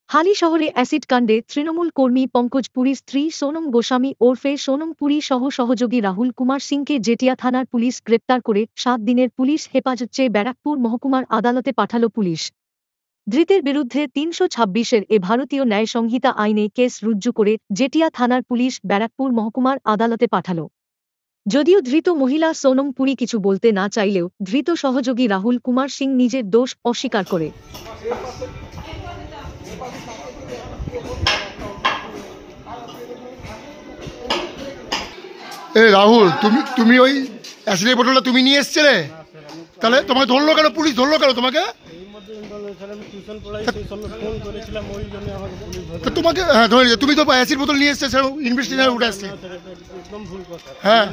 হালি শহরে অ্যাসিড কাণ্ডে তৃণমূল কর্মী পঙ্কজ পুরীর স্ত্রী সোনম গোস্বামী ওরফে সোনম পুরী সহ সহযোগী রাহুল কুমার সিংকে জেটিয়া থানার পুলিশ গ্রেপ্তার করে 7 দিনের পুলিশ হেফাজত চেয়ে ব্যারাকপুর মহকুমার আদালতে পাঠাল পুলিশ। ধৃতের বিরুদ্ধে ৩২৬-এর ভারতীয় ন্যায় সংহিতা আইনে কেস রুজু করে জেটিয়া থানার পুলিশ ব্যারাকপুর মহকুমার আদালতে পাঠাল। যদিও ধৃত মহিলা সোনম পুরী কিছু বলতে না চাইলেও ধৃত সহযোগী রাহুল কুমার সিং নিজের দোষ অস্বীকার করে। রাহুল, তুমি ওই অ্যাসিডের বোতলটা তুমি নিয়ে এসছিলে? তাহলে তোমাকে ধরলো কেন? পুলিশ ধরলো কেন তোমাকে? তোমাকে হ্যাঁ ধরে, তুমি তো অ্যাসিড বোতল নিয়ে এসছে, ইনভেস্টিগেশন উঠে আসছে। হ্যাঁ,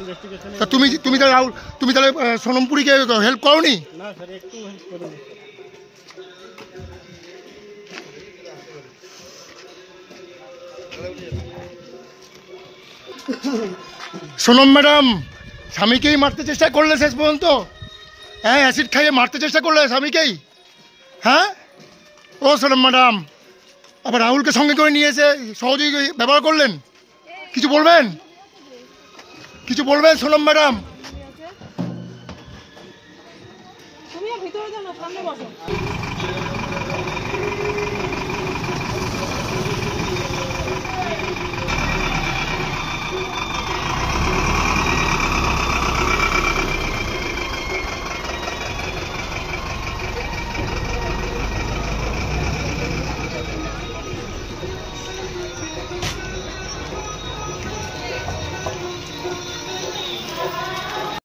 তা তুমি তাহলে রাহুল, তুমি তাহলে সোনম পুরীকে হেল্প করোনি? সোনম ম্যাডাম স্বামীকেই মারতে চেষ্টা করলে শেষ পর্যন্ত। হ্যাঁ, অ্যাসিড খাইয়ে মারতে চেষ্টা করলে স্বামীকেই। হ্যাঁ, ও সোনম ম্যাডাম, আবার রাহুলকে সঙ্গে করে নিয়ে এসে সহযোগী ব্যবহার করলেন। কিছু বলবেন? কিছু বলবেন সোনম ম্যাডাম? তুমি ভিতরে যাও না, সামনে বসো।